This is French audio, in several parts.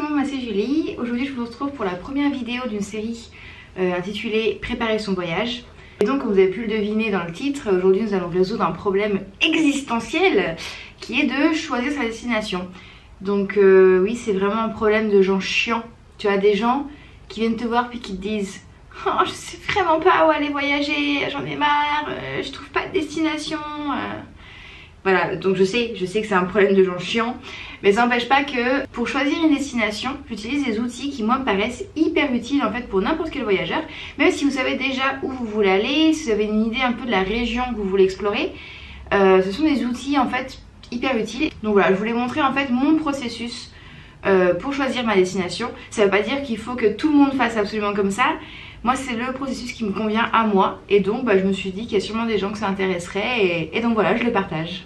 monde, moi c'est Julie. Aujourd'hui je vous retrouve pour la première vidéo d'une série intitulée Préparer son voyage. Et donc comme vous avez pu le deviner dans le titre, aujourd'hui nous allons résoudre un problème existentiel qui est de choisir sa destination. Donc oui, c'est vraiment un problème de gens chiants. Tu as des gens qui viennent te voir puis qui te disent « Oh, je sais vraiment pas où aller voyager, j'en ai marre, je trouve pas de destination. » Voilà, donc je sais que c'est un problème de gens chiants, mais ça n'empêche pas que pour choisir une destination, j'utilise des outils qui moi me paraissent hyper utiles en fait pour n'importe quel voyageur. Même si vous savez déjà où vous voulez aller, si vous avez une idée un peu de la région que vous voulez explorer, ce sont des outils en fait hyper utiles. Donc voilà, je voulais montrer en fait mon processus pour choisir ma destination. Ça veut pas dire qu'il faut que tout le monde fasse absolument comme ça. Moi c'est le processus qui me convient à moi et donc je me suis dit qu'il y a sûrement des gens que ça intéresserait et donc voilà, je le partage.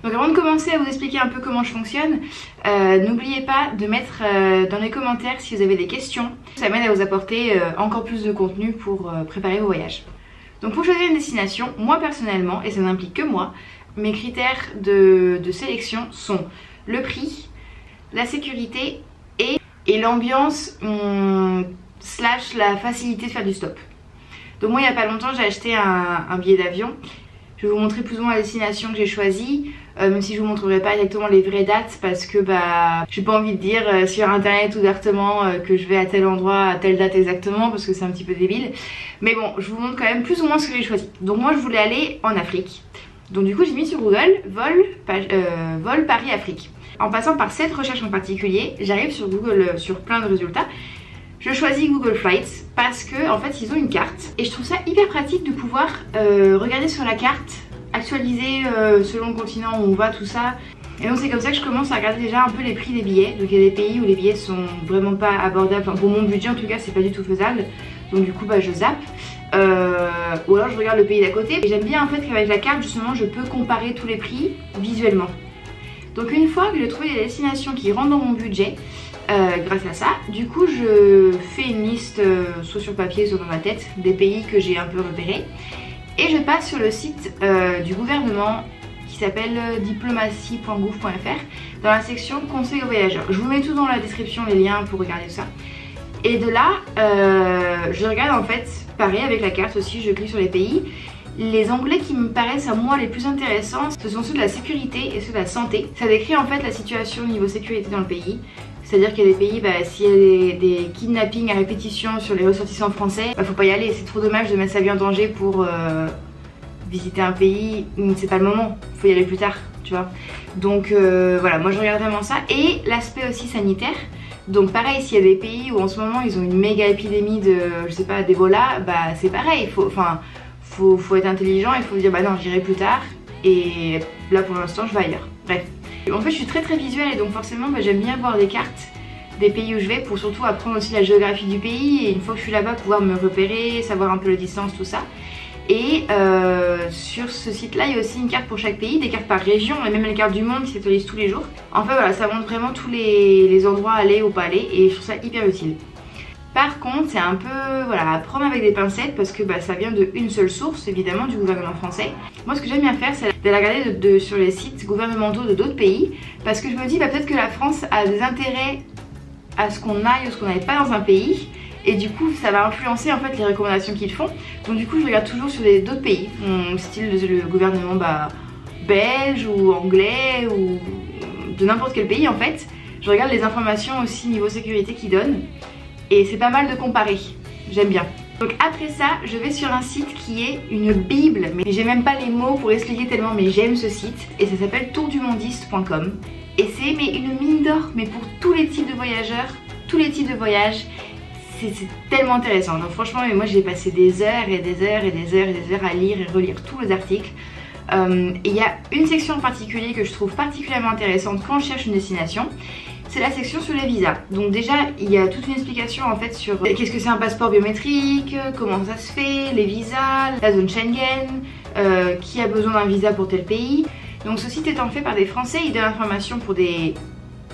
Donc avant de commencer à vous expliquer un peu comment je fonctionne, n'oubliez pas de mettre dans les commentaires si vous avez des questions. Ça m'aide à vous apporter encore plus de contenu pour préparer vos voyages. Donc pour choisir une destination, moi personnellement, et ça n'implique que moi, mes critères de sélection sont le prix, la sécurité et l'ambiance slash la facilité de faire du stop. Donc moi il n'y a pas longtemps j'ai acheté un billet d'avion. Je vais vous montrer plus ou moins la destination que j'ai choisie, même si je vous montrerai pas exactement les vraies dates parce que j'ai pas envie de dire sur internet ouvertement que je vais à tel endroit à telle date exactement parce que c'est un petit peu débile. Mais bon, je vous montre quand même plus ou moins ce que j'ai choisi. Donc moi je voulais aller en Afrique. Donc du coup j'ai mis sur Google vol Paris-Afrique. En passant par cette recherche en particulier, j'arrive sur Google sur plein de résultats. Je choisis Google Flights parce que en fait ils ont une carte et je trouve ça hyper pratique de pouvoir regarder sur la carte, actualiser selon le continent où on va, tout ça. Et donc c'est comme ça que je commence à regarder déjà un peu les prix des billets. Donc il y a des pays où les billets sont vraiment pas abordables, enfin, pour mon budget en tout cas c'est pas du tout faisable. Donc du coup je zappe. Ou alors je regarde le pays d'à côté. Et j'aime bien en fait qu'avec la carte justement je peux comparer tous les prix visuellement. Donc une fois que j'ai trouvé des destinations qui rentrent dans mon budget, grâce à ça, du coup je fais une liste soit sur papier soit dans ma tête des pays que j'ai un peu repérés et je passe sur le site du gouvernement qui s'appelle diplomatie.gouv.fr dans la section conseil aux voyageurs. Je vous mets tout dans la description, les liens pour regarder ça. Et de là je regarde en fait, pareil avec la carte aussi, je clique sur les pays. Les onglets qui me paraissent à moi les plus intéressants, ce sont ceux de la sécurité et ceux de la santé. Ça décrit en fait la situation au niveau sécurité dans le pays. C'est-à-dire qu'il y a des pays, s'il y a des kidnappings à répétition sur les ressortissants français, faut pas y aller. C'est trop dommage de mettre sa vie en danger pour visiter un pays. C'est pas le moment, faut y aller plus tard, tu vois. Donc voilà, moi je regarde vraiment ça. Et l'aspect aussi sanitaire. Donc pareil, s'il y a des pays où en ce moment ils ont une méga épidémie de, je sais pas, d'Ebola, c'est pareil. Faut être intelligent, il faut dire non, j'irai plus tard. Et là pour l'instant je vais ailleurs. Bref. En fait je suis très visuelle et donc forcément j'aime bien voir des cartes des pays où je vais pour surtout apprendre aussi la géographie du pays et une fois que je suis là-bas pouvoir me repérer, savoir un peu la distance, tout ça. Et sur ce site là il y a aussi une carte pour chaque pays, des cartes par région et même les cartes du monde qui s'actualisent tous les jours. En fait voilà, ça montre vraiment tous les endroits à aller ou pas aller et je trouve ça hyper utile. Par contre c'est un peu voilà, à prendre avec des pincettes parce que ça vient d'une seule source évidemment du gouvernement français. Moi ce que j'aime bien faire c'est d'aller regarder sur les sites gouvernementaux de d'autres pays parce que je me dis peut-être que la France a des intérêts à ce qu'on aille ou ce qu'on n'aille pas dans un pays et du coup ça va influencer en fait les recommandations qu'ils font. Donc du coup je regarde toujours sur d'autres pays, style le gouvernement belge ou anglais ou de n'importe quel pays en fait. Je regarde les informations aussi niveau sécurité qu'ils donnent. Et c'est pas mal de comparer, j'aime bien. Donc après ça, je vais sur un site qui est une bible, mais j'ai même pas les mots pour expliquer tellement, mais j'aime ce site. Et ça s'appelle tourdumondiste.com. Et c'est une mine d'or, mais pour tous les types de voyageurs, tous les types de voyages. C'est tellement intéressant. Donc franchement, moi j'ai passé des heures et des heures et des heures et des heures à lire et relire tous les articles. Et il y a une section en particulier que je trouve particulièrement intéressante quand je cherche une destination. C'est la section sur les visas. Donc déjà il y a toute une explication en fait sur qu'est-ce que c'est un passeport biométrique, comment ça se fait, les visas, la zone Schengen, qui a besoin d'un visa pour tel pays. Donc ce site étant fait par des Français, il donne l'information pour des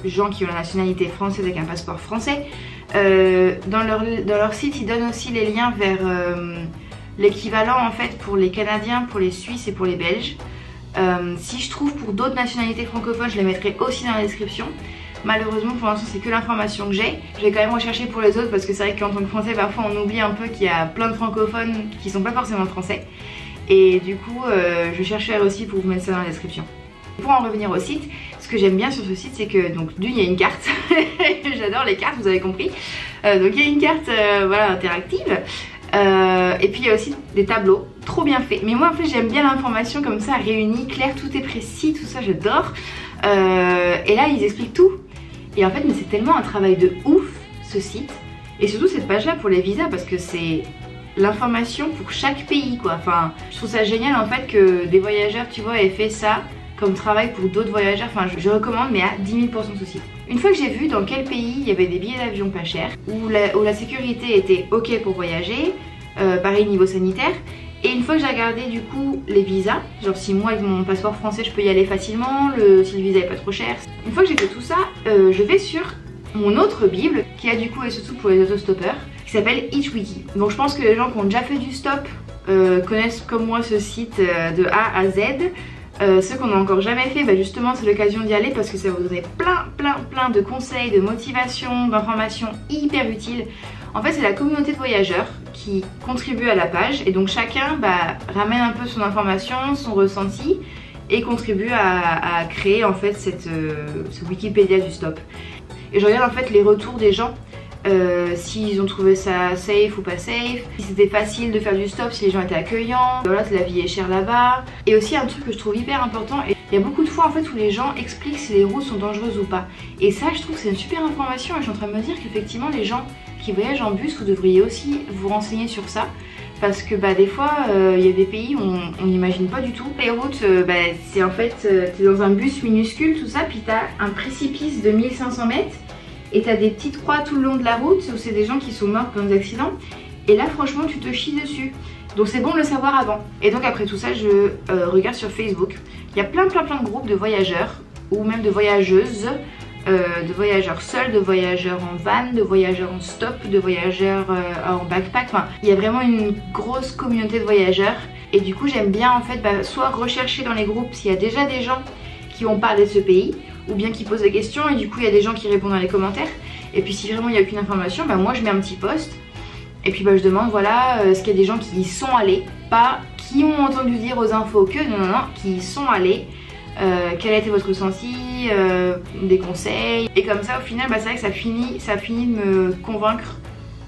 gens qui ont la nationalité française avec un passeport français. Dans leur site ils donnent aussi les liens vers l'équivalent en fait pour les Canadiens, pour les Suisses et pour les Belges. Si je trouve pour d'autres nationalités francophones je les mettrai aussi dans la description. Malheureusement pour l'instant c'est que l'information que j'ai. Je vais quand même rechercher pour les autres parce que c'est vrai qu'en tant que français parfois on oublie un peu qu'il y a plein de francophones qui sont pas forcément français. Et du coup je chercherai aussi pour vous mettre ça dans la description. Pour en revenir au site, ce que j'aime bien sur ce site c'est que donc d'une il y a une carte, j'adore les cartes vous avez compris. Donc il y a une carte voilà, interactive. Et puis il y a aussi des tableaux trop bien faits. Mais moi en fait j'aime bien l'information comme ça réunie, clair, tout est précis, tout ça j'adore. Et là ils expliquent tout. Et en fait mais c'est tellement un travail de ouf ce site. Et surtout cette page là pour les visas parce que c'est l'information pour chaque pays quoi. Enfin je trouve ça génial en fait que des voyageurs tu vois aient fait ça comme travail pour d'autres voyageurs. Enfin je recommande mais à 10 000% ce site. Une fois que j'ai vu dans quel pays il y avait des billets d'avion pas chers, où la sécurité était ok pour voyager, pareil niveau sanitaire. Et une fois que j'ai regardé du coup les visas, genre si moi avec mon passeport français je peux y aller facilement, si le visa est pas trop cher. Une fois que j'ai fait tout ça, je vais sur mon autre bible qui a du coup et surtout pour les autostoppeurs, qui s'appelle Hitchwiki. Donc je pense que les gens qui ont déjà fait du stop connaissent comme moi ce site de A à Z. Ceux qu'on n'a encore jamais fait, bah justement c'est l'occasion d'y aller parce que ça va vous donner plein de conseils, de motivation, d'informations hyper utiles. En fait c'est la communauté de voyageurs qui contribue à la page et donc chacun ramène un peu son information, son ressenti et contribue à créer en fait ce Wikipédia du stop. Et je regarde en fait les retours des gens. S'ils ont trouvé ça safe ou pas safe, si c'était facile de faire du stop, si les gens étaient accueillants, voilà, la vie est chère là-bas. Et aussi un truc que je trouve hyper important, il y a beaucoup de fois en fait où les gens expliquent si les routes sont dangereuses ou pas. Et ça je trouve que c'est une super information et je suis en train de me dire qu'effectivement les gens qui voyagent en bus, vous devriez aussi vous renseigner sur ça. Parce que des fois il y a des pays où on n'imagine pas du tout. Les routes, c'est en fait, t'es dans un bus minuscule tout ça, puis t'as un précipice de 1500 mètres. Et t'as des petites croix tout le long de la route où c'est des gens qui sont morts dans des accidents. Et là franchement tu te chies dessus. Donc c'est bon de le savoir avant. Et donc après tout ça je regarde sur Facebook. Il y a plein de groupes de voyageurs ou même de voyageuses, de voyageurs seuls, de voyageurs en van, de voyageurs en stop, de voyageurs en backpack. Enfin il y a vraiment une grosse communauté de voyageurs. Et du coup j'aime bien en fait soit rechercher dans les groupes s'il y a déjà des gens qui ont parlé de ce pays, ou bien qui posent des questions et du coup il y a des gens qui répondent dans les commentaires. Et puis si vraiment il n'y a aucune information, moi je mets un petit post et puis je demande voilà est-ce qu'il y a des gens qui y sont allés, pas qui ont entendu dire aux infos que non, qui y sont allés, quel a été votre ressenti, des conseils. Et comme ça au final c'est vrai que ça finit de me convaincre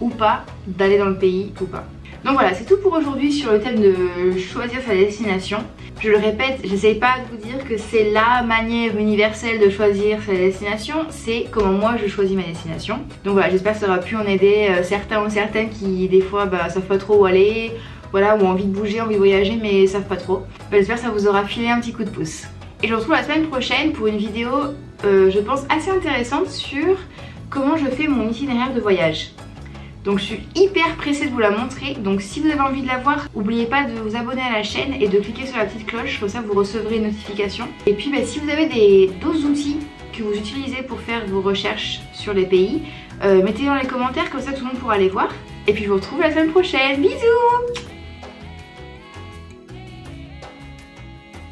ou pas d'aller dans le pays ou pas. Donc voilà, c'est tout pour aujourd'hui sur le thème de choisir sa destination. Je le répète, j'essaye pas de vous dire que c'est la manière universelle de choisir sa destination, c'est comment moi je choisis ma destination. Donc voilà, j'espère que ça aura pu en aider certains ou certaines qui des fois savent pas trop où aller, voilà, ou ont envie de bouger, envie de voyager mais savent pas trop. J'espère que ça vous aura filé un petit coup de pouce. Et je vous retrouve la semaine prochaine pour une vidéo, je pense assez intéressante sur comment je fais mon itinéraire de voyage. Donc je suis hyper pressée de vous la montrer, donc si vous avez envie de la voir, n'oubliez pas de vous abonner à la chaîne et de cliquer sur la petite cloche, comme ça vous recevrez une notification. Et puis si vous avez d'autres outils que vous utilisez pour faire vos recherches sur les pays, mettez-les dans les commentaires, comme ça tout le monde pourra les voir. Et puis je vous retrouve la semaine prochaine, bisous!